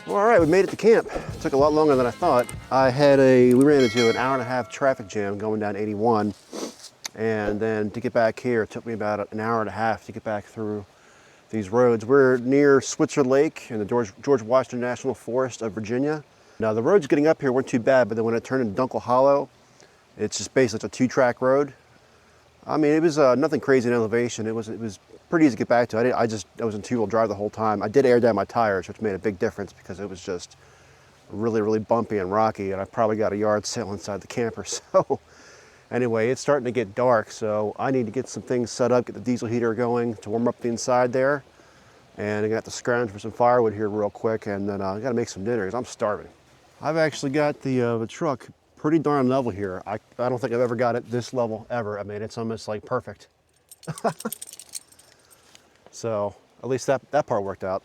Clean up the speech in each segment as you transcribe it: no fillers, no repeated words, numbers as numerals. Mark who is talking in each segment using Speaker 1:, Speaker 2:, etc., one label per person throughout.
Speaker 1: Well, all right, we made it to camp. It took a lot longer than I thought. We ran into an hour-and-a-half traffic jam going down 81. And then to get back here, it took me about an hour and a half to get back through these roads. We're near Switzer Lake in the George Washington National Forest of Virginia. Now the roads getting up here weren't too bad, but then when it turned into Dunkel Hollow, it's just basically a 2-track road. I mean, it was nothing crazy in elevation. It was pretty easy to get back to. I was in 2-wheel drive the whole time. I did air down my tires, which made a big difference because it was just really, really bumpy and rocky, and I probably got a yard sale inside the camper. So anyway, it's starting to get dark, so I need to get some things set up, get the diesel heater going to warm up the inside there, and I'm gonna have to scrounge for some firewood here real quick, and then I gotta make some dinner because I'm starving. I've actually got the truck pretty darn level here. I don't think I've ever got it this level ever. I mean, it's almost like perfect. So at least that part worked out.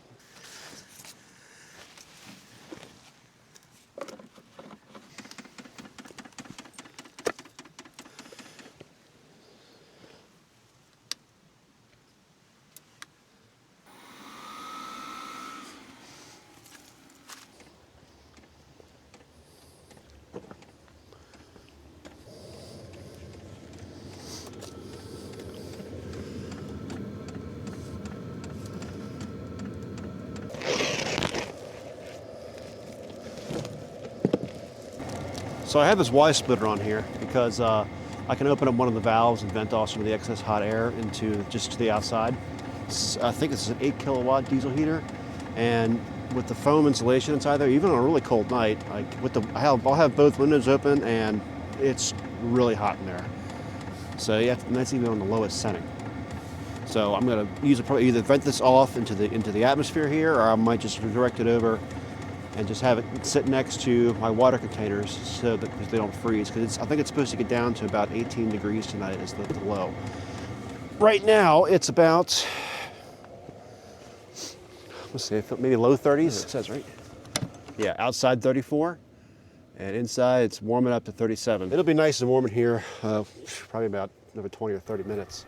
Speaker 1: So I have this Y splitter on here because I can open up one of the valves and vent off some of the excess hot air into just to the outside. I think this is an 8 kilowatt diesel heater, and with the foam insulation inside there, even on a really cold night, like I'll have both windows open and it's really hot in there. So yeah, that's even on the lowest setting. So I'm gonna either vent this off into the atmosphere here, or I might just direct it over and just have it sit next to my water containers so that because they don't freeze. Because I think it's supposed to get down to about 18 degrees tonight is the low. Right now it's about, let's see, maybe low 30s. It says right. Yeah, outside 34, and inside it's warming up to 37. It'll be nice and warm in here, probably about another 20 or 30 minutes.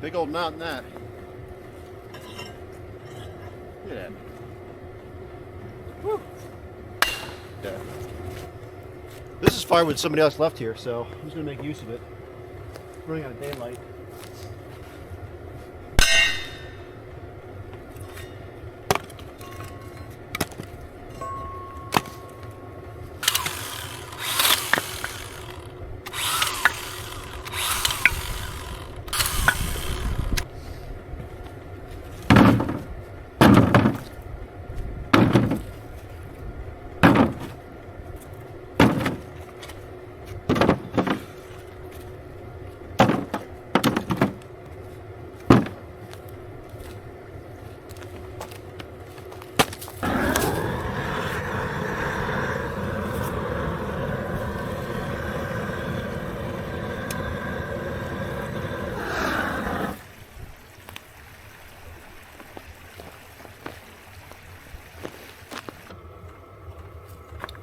Speaker 1: Big old knot in that. Look at that. Woo. Yeah. This is firewood somebody else left here, so I'm just gonna make use of it. Running out of daylight.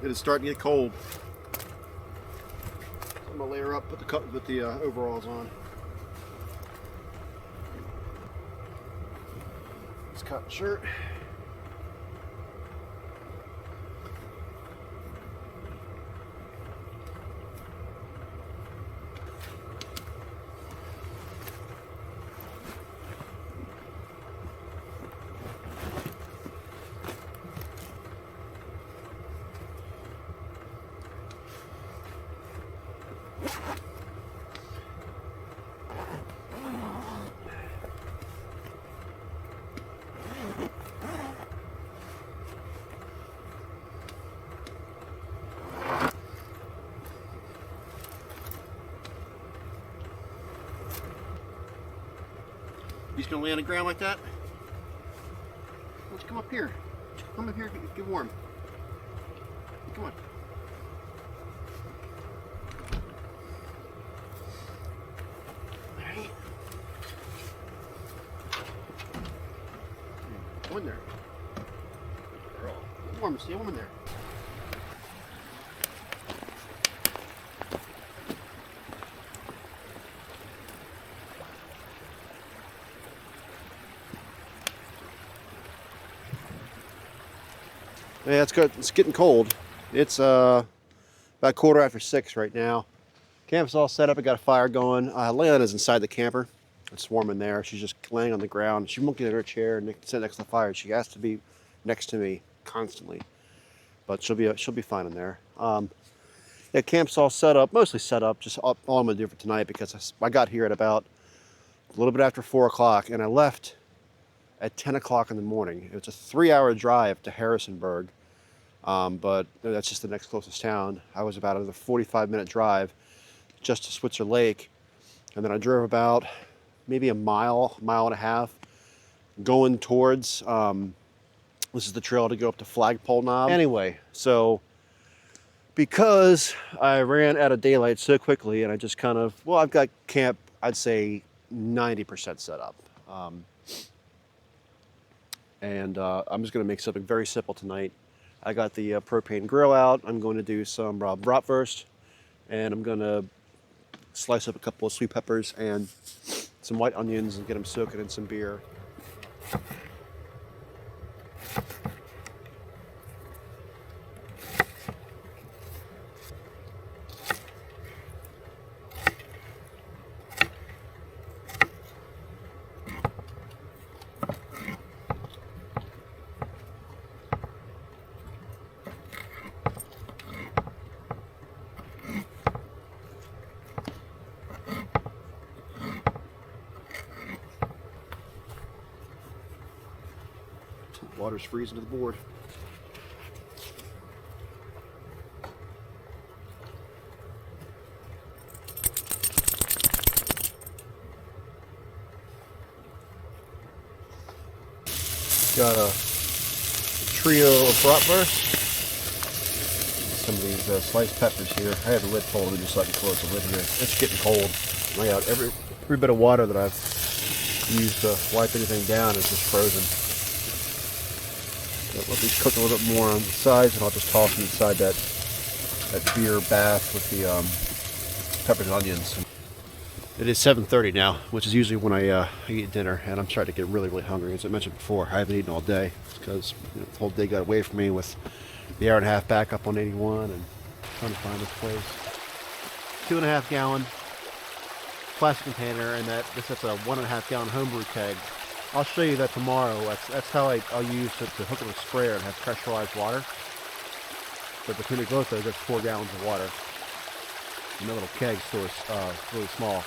Speaker 1: It is starting to get cold. I'm gonna layer up, put the overalls on. This cotton shirt. You just gonna lay on the ground like that? Let's come up here. Come up here, get warm. Come on. Alright. Go in there. Girl. Get warm, stay warm in there. Yeah, it's good. It's getting cold. It's about 6:15 right now. Camp's all set up. I got a fire going. Lyanna's inside the camper. It's warm in there. She's just laying on the ground. She won't get in her chair and sit next to the fire. She has to be next to me constantly. But she'll be fine in there. Yeah, camp's all set up. Mostly set up. Just all I'm gonna do for tonight because I got here at about a little bit after 4 o'clock and I left at 10 o'clock in the morning. It was a 3-hour drive to Harrisonburg. But that's just the next closest town. I was about a 45-minute drive just to Switzer Lake. And then I drove about maybe a mile and a half going towards, this is the trail to go up to Flagpole Knob. Anyway, so because I ran out of daylight so quickly and I just kind of, well, I've got camp, I'd say 90% set up. I'm just gonna make something very simple tonight. I got the propane grill out. I'm going to do some bratwurst, and I'm going to slice up a couple of sweet peppers and some white onions and get them soaking in some beer. Water's freezing to the board. Got a trio of bratwurst. Some of these sliced peppers here. I have the lid pulled just so I can close the lid here. It's getting cold. I got every bit of water that I've used to wipe anything down is just frozen. Let these cook a little bit more on the sides, and I'll just toss them inside that beer bath with the peppers and onions. It is 7:30 now, which is usually when I eat dinner, and I'm starting to get really, really hungry. As I mentioned before, I haven't eaten all day because the whole day got away from me with the hour and a half back up on 81 and trying to find this place. 2.5 gallon plastic container, and that's a 1.5 gallon homebrew keg. I'll show you that tomorrow. That's how I'll use to hook it with a sprayer and have pressurized water. But between both those, that's 4 gallons of water. And the little keg stores really small.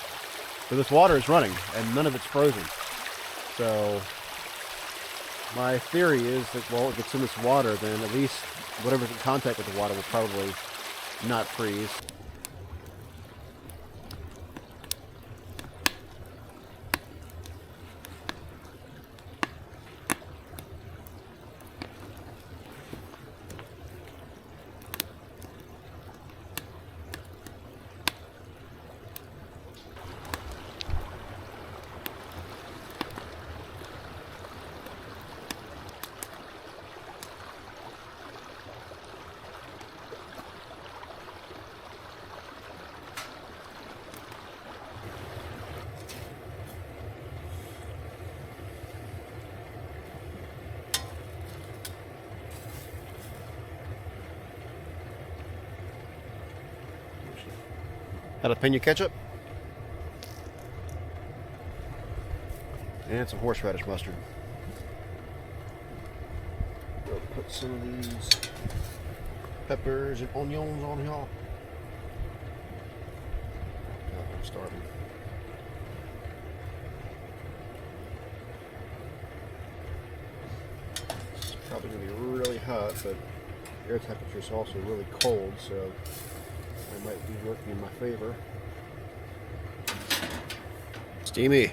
Speaker 1: So this water is running, and none of it's frozen. So my theory is that, well, if it's in this water, then at least whatever's in contact with the water will probably not freeze. jalapeno ketchup, and some horseradish mustard. We'll put some of these peppers and onions on here. Oh, I'm starving. It's probably going to be really hot, but air temperature is also really cold, so it might be working in my favor. Steamy.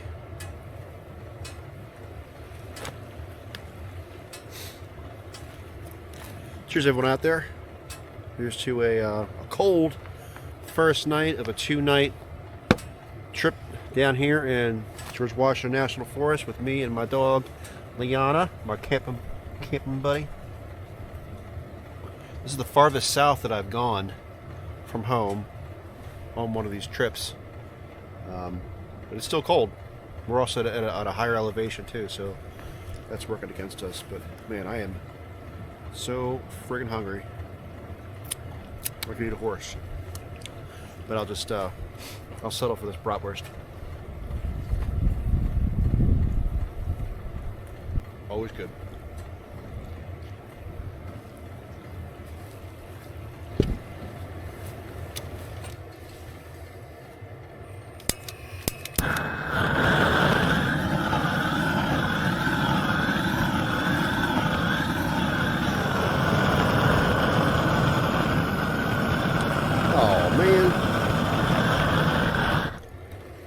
Speaker 1: Cheers, everyone out there. Here's to a cold first night of a 2-night trip down here in George Washington National Forest with me and my dog Lyanna, my camping buddy. This is the farthest south that I've gone from home on one of these trips, but it's still cold. We're also at a higher elevation too, so that's working against us. But man, I am so friggin' hungry. I could eat a horse, but I'll just I'll settle for this bratwurst. Always good. Oh man,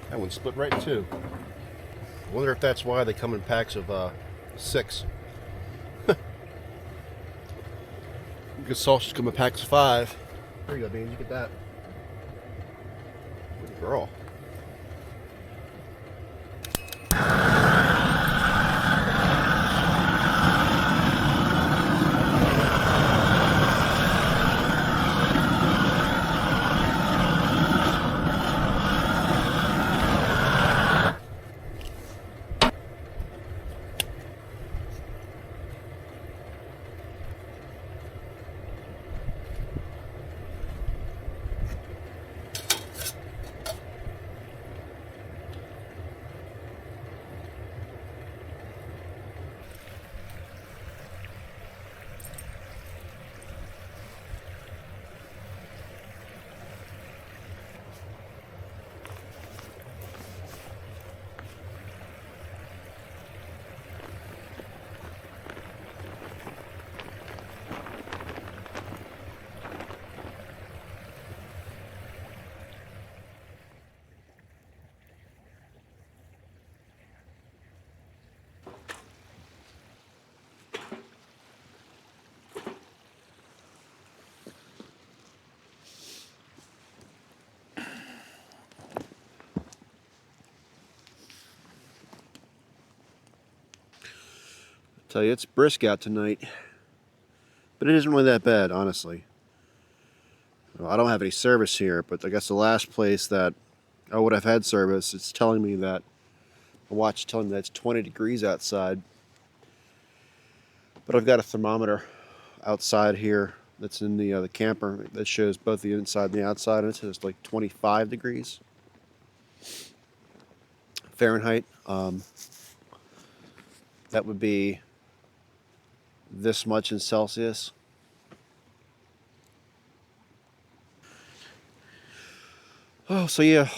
Speaker 1: that one split right in two. I wonder if that's why they come in packs of 6. Because sausage come in packs of 5. There you go, Beans. You get that. Good girl. Tell you, it's brisk out tonight, but it isn't really that bad, honestly. Well, I don't have any service here, but I guess the last place that I would have had service, it's telling me that, a watch telling me that it's 20 degrees outside. But I've got a thermometer outside here that's in the camper that shows both the inside and the outside, and it says like 25 degrees Fahrenheit. That would be this much in Celsius. Oh, so yeah,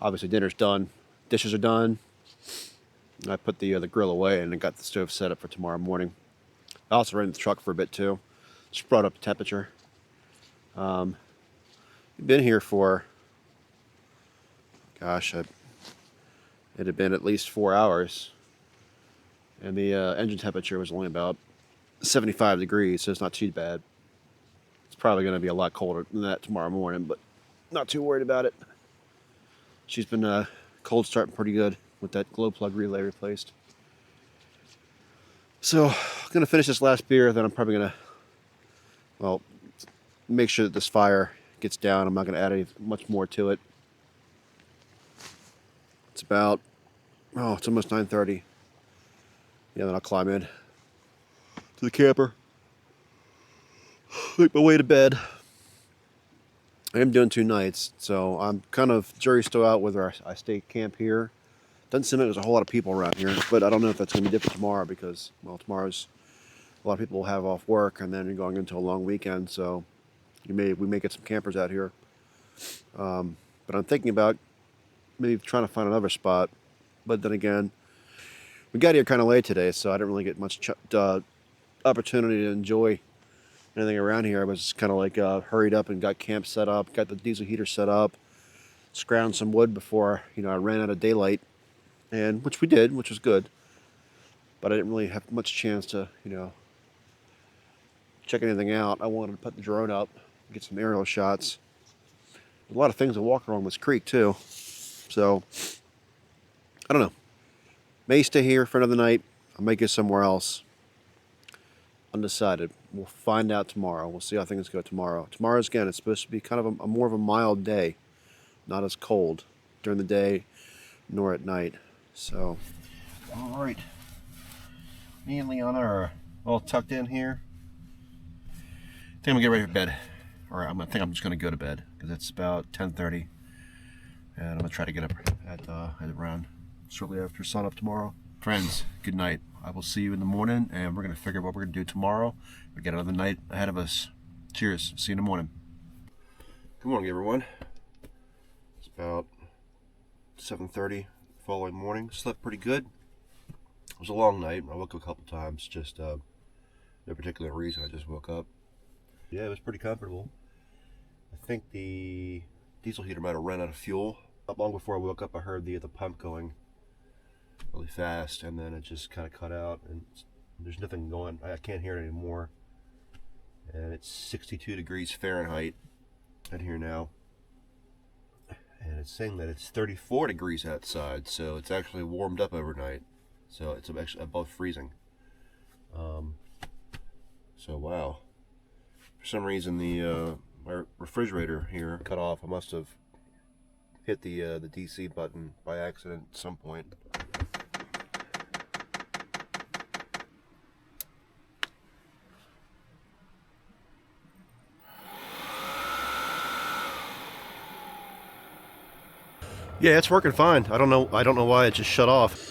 Speaker 1: obviously dinner's done, dishes are done. I put the grill away and I got the stove set up for tomorrow morning. I also ran the truck for a bit too. Just brought up the temperature. We've been here for, gosh, it had been at least 4 hours, and the engine temperature was only about 75 degrees, so it's not too bad. It's probably going to be a lot colder than that tomorrow morning, but not too worried about it. She's been cold starting pretty good with that glow plug relay replaced. So I'm going to finish this last beer, then I'm probably going to, well, make sure that this fire gets down. I'm not going to add much more to it. It's about, oh, it's almost 9:30. Yeah, then I'll climb in to the camper, make my way to bed, I am doing 2 nights, so I'm kind of jury's still out whether I stay camp here. Doesn't seem like there's a whole lot of people around here, but I don't know if that's going to be different tomorrow because, well, tomorrow's a lot of people will have off work, and then you're going into a long weekend, so we may get some campers out here. But I'm thinking about maybe trying to find another spot. But then again, we got here kind of late today, so I didn't really get much opportunity to enjoy anything around here. I was just kind of like hurried up and got camp set up, got the diesel heater set up, scrounged some wood before I ran out of daylight, and which we did, which was good. But I didn't really have much chance to check anything out. I wanted to put the drone up, get some aerial shots. A lot of things to walk along this creek too. So I don't know. May stay here for another night. I might go somewhere else. Undecided. We'll find out tomorrow. We'll see how things go tomorrow. Tomorrow's, again, it's supposed to be kind of a more of a mild day. Not as cold during the day nor at night. So, all right. Me and Lyanna are all tucked in here. I think I'm gonna get ready for bed. Or I think I'm just gonna go to bed because it's about 10:30, and I'm gonna try to get up at around shortly after sun up tomorrow. Friends, good night. I will see you in the morning, and we're gonna figure out what we're gonna do tomorrow. We got another night ahead of us. Cheers. See you in the morning. Good morning, everyone. It's about 7:30 following morning. Slept pretty good. It was a long night. I woke up a couple times, just no particular reason. I just woke up. Yeah, it was pretty comfortable. I think the diesel heater might have run out of fuel. Not long before I woke up, I heard the pump going really fast, and then it just kind of cut out, and there's nothing going. I can't hear it anymore. And it's 62 degrees Fahrenheit out here now, and it's saying that it's 34 degrees outside, so it's actually warmed up overnight, so it's actually above freezing. So wow, for some reason the my refrigerator here cut off. I must have hit the DC button by accident at some point. Yeah, it's working fine. I don't know why it just shut off.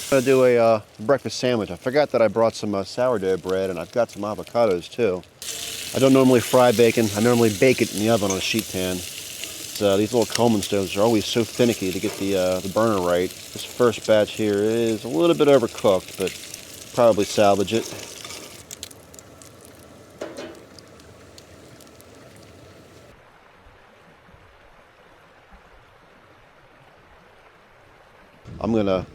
Speaker 1: I'm gonna do a breakfast sandwich. I forgot that I brought some sourdough bread, and I've got some avocados too. I don't normally fry bacon. I normally bake it in the oven on a sheet pan. So these little Coleman stoves are always so finicky to get the burner right. This first batch here is a little bit overcooked, but probably salvage it. I'm gonna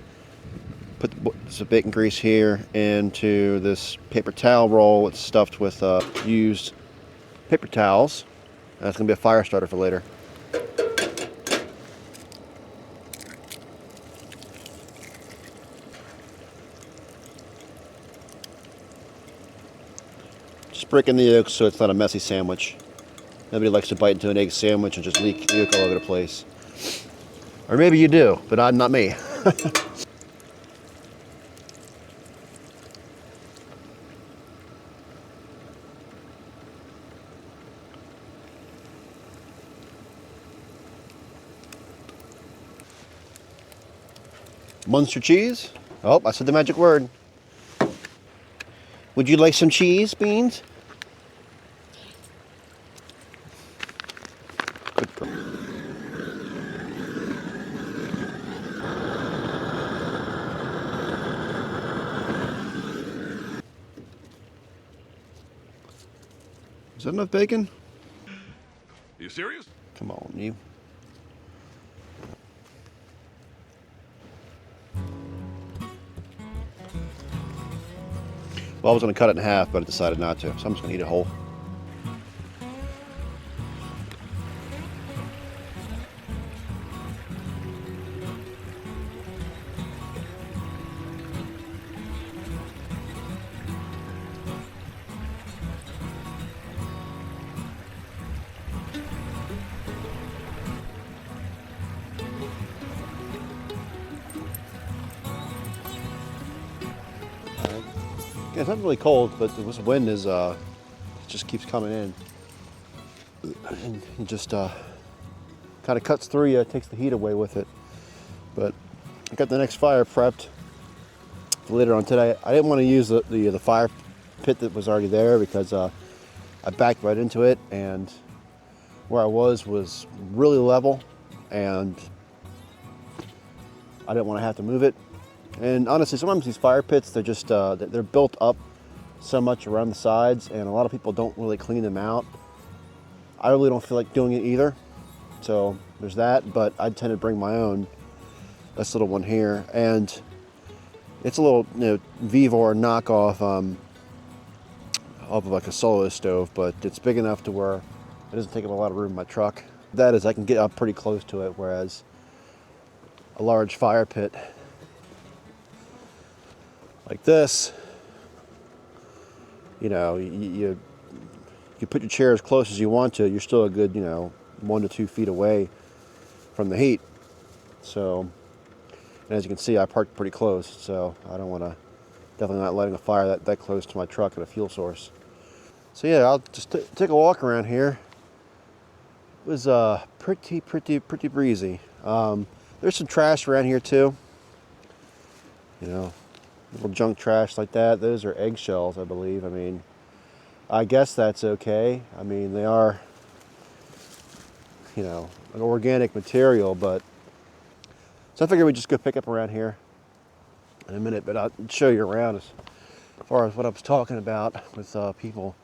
Speaker 1: put some bacon grease here into this paper towel roll. It's stuffed with used paper towels. That's gonna be a fire starter for later. Just break in the yolks so it's not a messy sandwich. Nobody likes to bite into an egg sandwich and just leak yolk all over the place. Or maybe you do, but not me. Munster cheese. Oh, I said the magic word. Would you like some cheese, Beans? Good girl. Is that enough bacon?
Speaker 2: Are you serious?
Speaker 1: Come on, you. Well, I was going to cut it in half, but I decided not to, so I'm just going to eat it whole. Yeah, it's not really cold, but this wind is it just keeps coming in, and it just kind of cuts through you. It takes the heat away with it. But I got the next fire prepped for later on today. I didn't want to use the fire pit that was already there because I backed right into it, and where I was really level, and I didn't want to have to move it. And honestly, sometimes these fire pits, they're just, they're built up so much around the sides, and a lot of people don't really clean them out. I really don't feel like doing it either. So there's that, but I tend to bring my own, this little one here. And it's a little, Vivor knockoff of like a solo stove, but it's big enough to where it doesn't take up a lot of room in my truck. That is, I can get up pretty close to it, whereas a large fire pit like this, you put your chair as close as you want to, you're still a good, 1 to 2 feet away from the heat. So, and as you can see, I parked pretty close, so I don't want to, definitely not letting a fire that close to my truck at a fuel source. So yeah, I'll just take a walk around here. It was pretty breezy. There's some trash around here too. Little junk trash like that. Those are eggshells, I believe. I mean, I guess that's okay. I mean, they are, an organic material, but so I figured we'd just go pick up around here in a minute, but I'll show you around as far as what I was talking about with people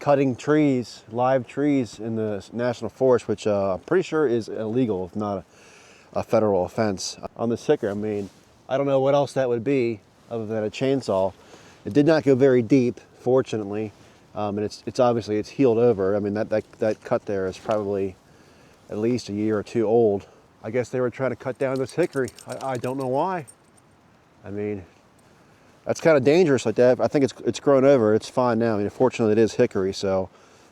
Speaker 1: cutting trees, live trees in the national forest, which I'm pretty sure is illegal, if not a federal offense. On this hicker, I mean, I don't know what else that would be other than a chainsaw. It did not go very deep, fortunately, and it's obviously it's healed over. I mean, that cut there is probably at least a year or two old. I guess they were trying to cut down this hickory. I don't know why. I mean, that's kind of dangerous like that. I think it's grown over. It's fine now. I mean, fortunately, it is hickory, so,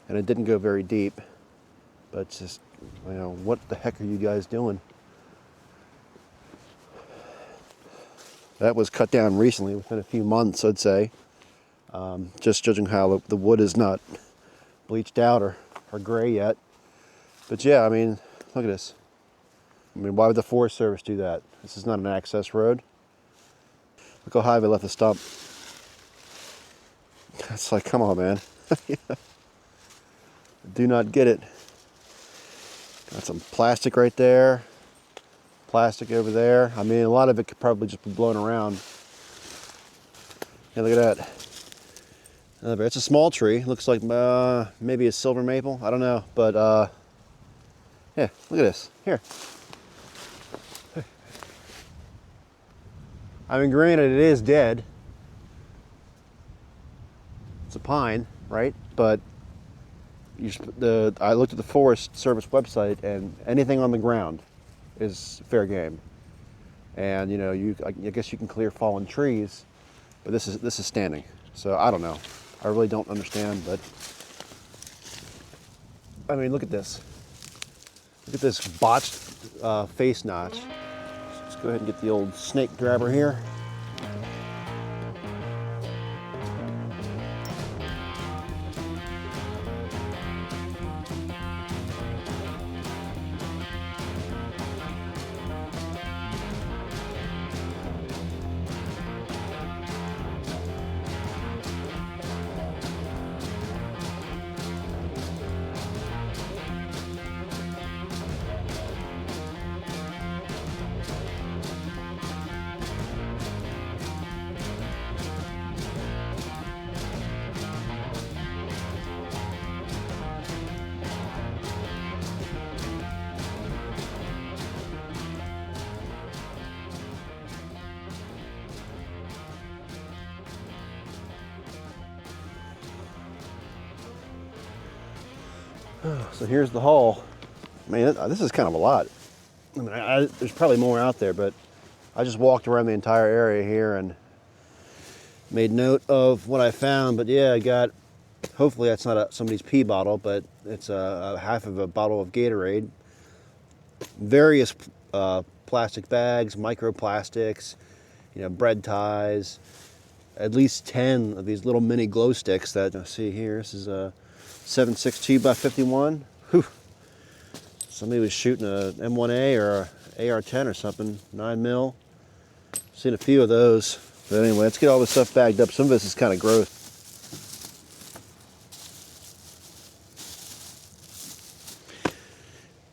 Speaker 1: and it didn't go very deep. But it's just, what the heck are you guys doing? That was cut down recently, within a few months, I'd say. Just judging how the wood is not bleached out or gray yet. But yeah, I mean, look at this. I mean, why would the Forest Service do that? This is not an access road. Look how high they left the stump. It's like, come on, man. Do not get it. Got some plastic right there. Plastic over there. I mean, a lot of it could probably just be blown around. Yeah, look at that. It's a small tree. Looks like maybe a silver maple. I don't know, but yeah, look at this. Here. I mean, granted, it is dead. It's a pine, right? But I looked at the Forest Service website, and anything on the ground is fair game. And I guess you can clear fallen trees, but this is standing. So I don't know. I really don't understand, but I mean, look at this. Look at this botched face notch. Let's go ahead and get the old snake grabber here. So here's the haul. Man, this is kind of a lot. I mean, there's probably more out there, but I just walked around the entire area here and made note of what I found. But yeah, I got, hopefully that's not somebody's pee bottle, but it's a half of a bottle of Gatorade. Various plastic bags, microplastics, bread ties, at least 10 of these little mini glow sticks that I see here. This is a 7.62 by 51. Whew. Somebody was shooting a M1A or a AR-10 or something, 9 mil. Seen a few of those. But anyway, let's get all this stuff bagged up. Some of this is kind of gross.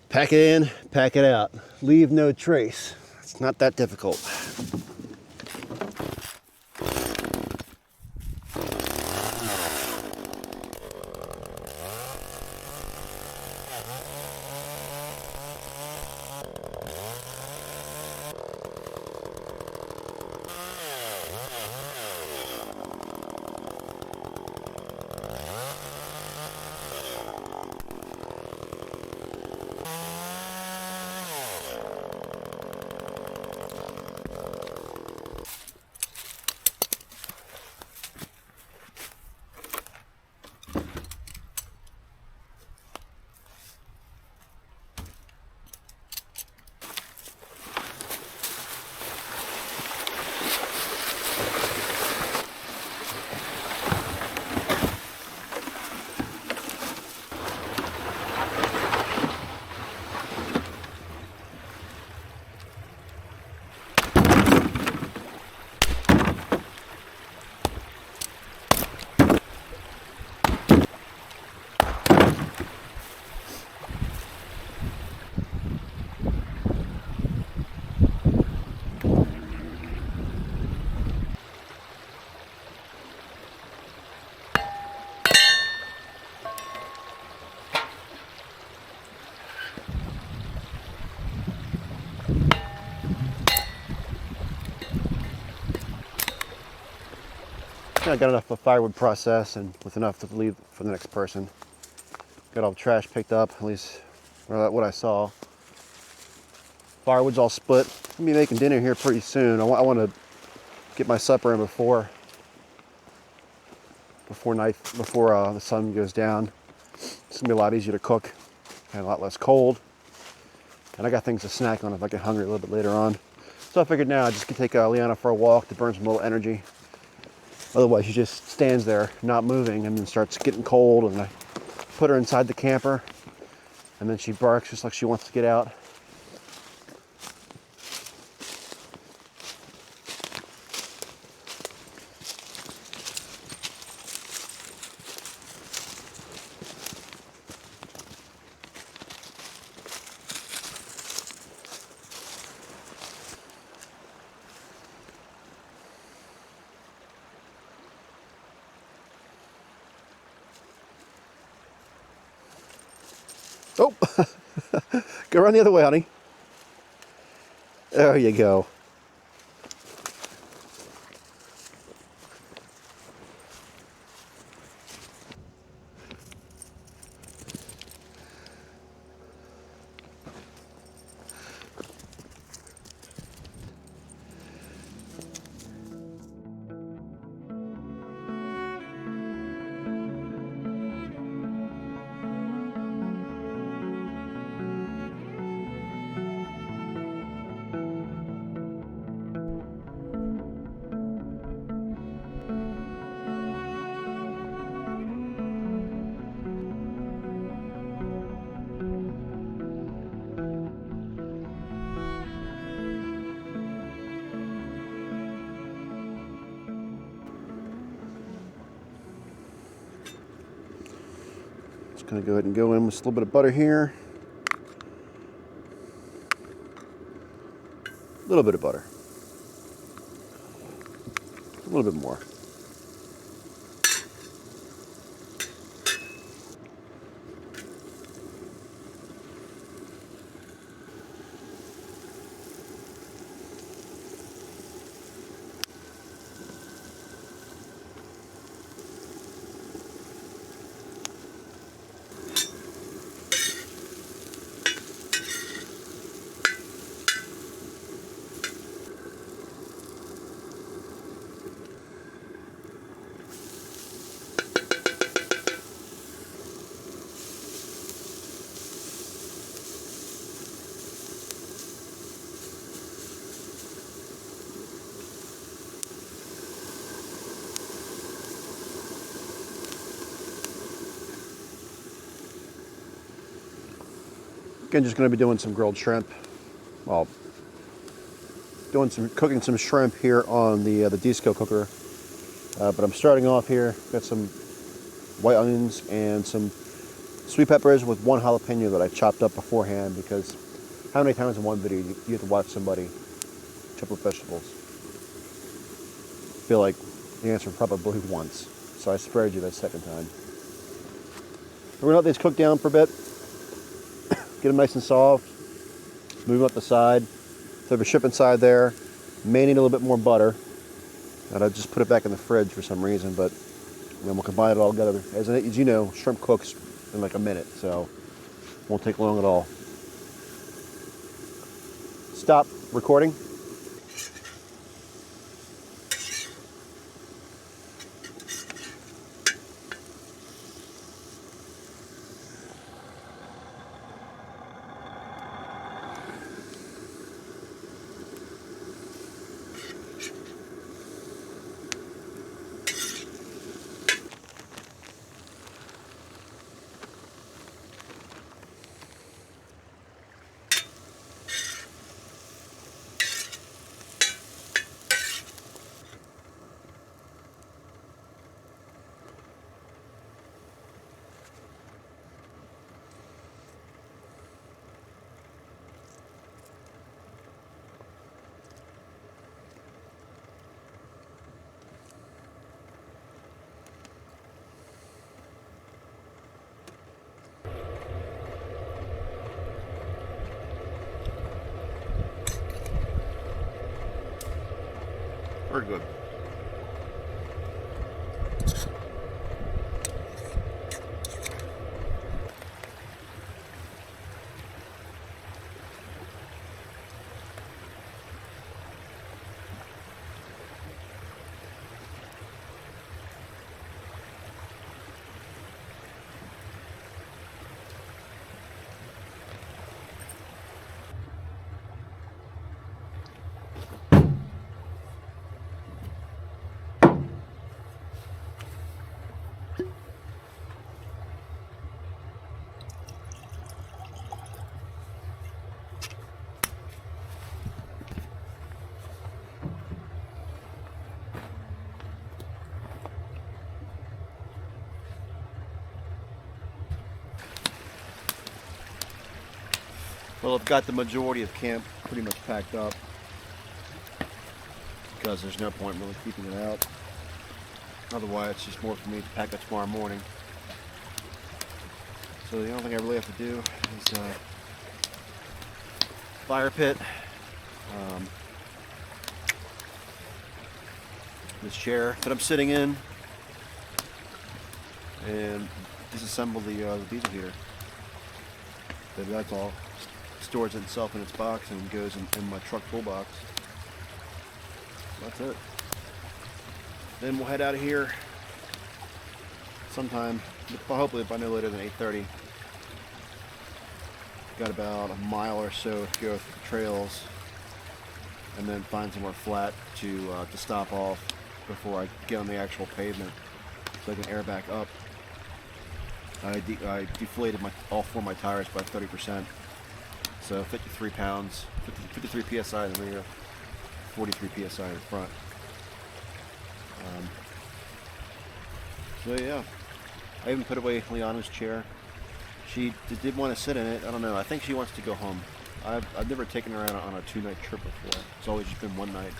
Speaker 1: Pack it in, pack it out. Leave no trace. It's not that difficult. I got enough of firewood process and with enough to leave for the next person. Got all the trash picked up, at least what I saw. Firewood's all split. I'm gonna be making dinner here pretty soon. I want to get my supper in before the sun goes down. It's gonna be a lot easier to cook and a lot less cold. And I got things to snack on if I get hungry a little bit later on. So I figured now I just could take Lyanna for a walk to burn some little energy. Otherwise, she just stands there, not moving, and then starts getting cold. And I put her inside the camper, and then she barks just like she wants to get out. Oh, go around the other way, honey. There you go. Just gonna go ahead and go in with a little bit of butter here. A little bit of butter. A little bit more. weekend just going to be doing some grilled shrimp. Well, cooking some shrimp here on the disco cooker. But I'm starting off here. Got some white onions and some sweet peppers with one jalapeno that I chopped up beforehand, because how many times in one video you have to watch somebody chop up vegetables? I feel like the answer probably once. So I spared you that second time. We're gonna let these cook down for a bit. Get them nice and soft. Move them up the side. So I have a shrimp inside there. May need a little bit more butter. And I just put it back in the fridge for some reason, but then we'll combine it all together. As you know, shrimp cooks in like a minute, so won't take long at all. Stop recording. Very good. Well, I've got the majority of camp pretty much packed up, because there's no point really keeping it out. Otherwise, it's just more for me to pack up tomorrow morning. So the only thing I really have to do is fire pit, this chair that I'm sitting in, and disassemble the diesel heater. But that's all. Stores itself in its box and goes in my truck toolbox. That's it. Then we'll head out of here sometime, hopefully by no later than 8:30. Got about a mile or so to go through the trails, and then find somewhere flat to stop off before I get on the actual pavement, so I can air back up. I deflated all four of my tires by 30%. So 53 pounds, 53 psi in the rear, 43 psi in the front. So yeah, I even put away Lyanna's chair. She did want to sit in it. I don't know. I think she wants to go home. I've never taken her out on a 2-night trip before. It's always just been one night.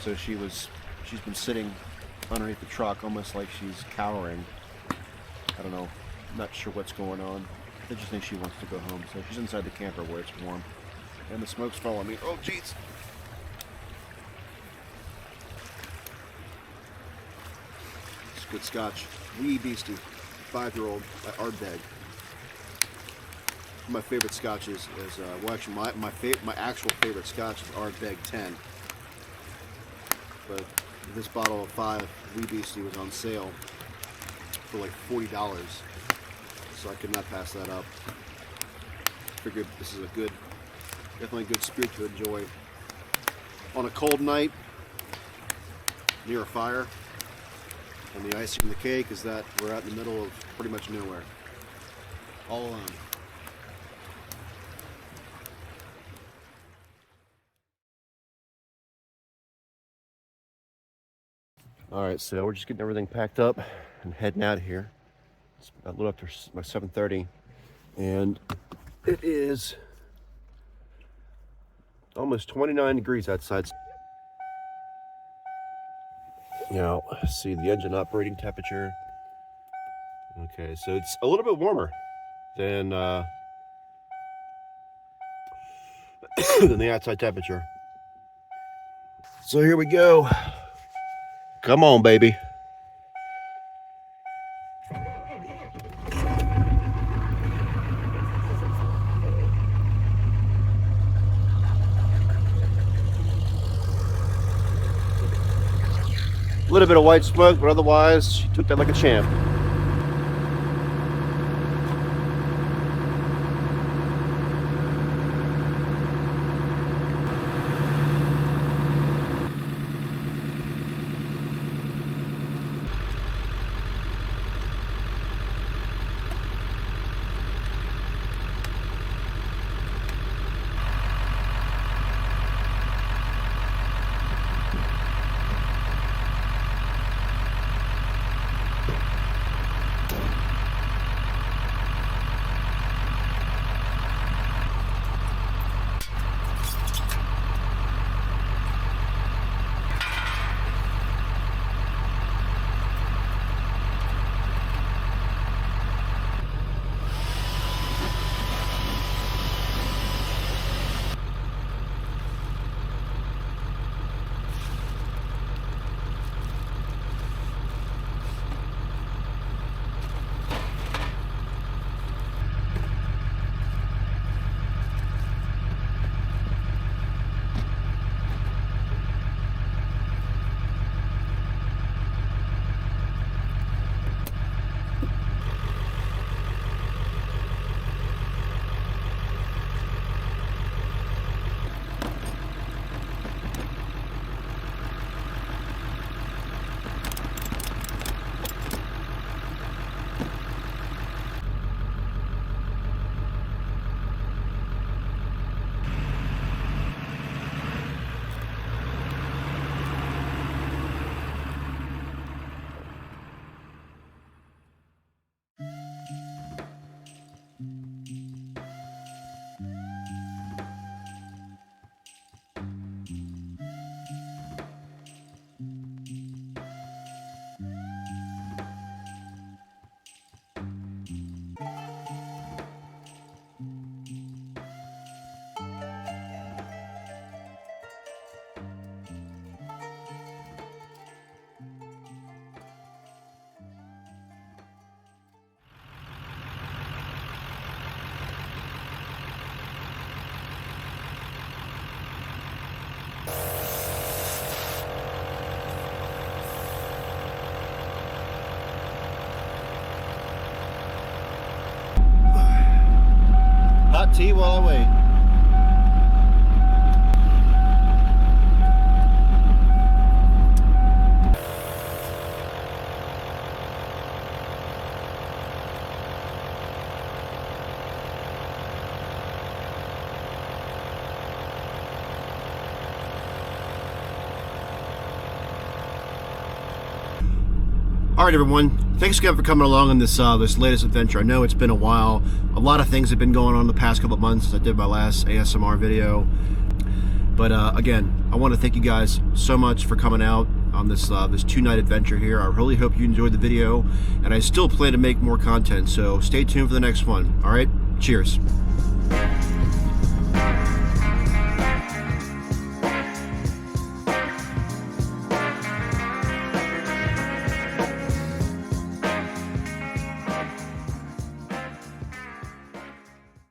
Speaker 1: So she's been sitting underneath the truck, almost like she's cowering. I don't know. I'm not sure what's going on. I just think she wants to go home. So she's inside the camper where it's warm. And the smoke's following me. Oh, jeez. It's good scotch. Wee Beastie. 5-year-old by Ardbeg. My favorite scotches is, well, actually, my actual favorite scotch is Ardbeg 10. But this bottle of 5 Wee Beastie was on sale for like $40. So I could not pass that up. Figured this is definitely a good spirit to enjoy on a cold night near a fire. And the icing on the cake is that we're out in the middle of pretty much nowhere. all alone. All right, so we're just getting everything packed up and heading out of here. It's a little after 7:30, and it is almost 29 degrees outside. Now, see the engine operating temperature. Okay, so it's a little bit warmer than than the outside temperature. So here we go. Come on, baby. A little bit of white smoke, but otherwise, she took that like a champ. Hot tea while I wait. All right, everyone. Thanks again for coming along on this this latest adventure. I know it's been a while. A lot of things have been going on the past couple of months since I did my last ASMR video. But again, I want to thank you guys so much for coming out on this this 2-night adventure here. I really hope you enjoyed the video, and I still plan to make more content. So stay tuned for the next one. All right, cheers.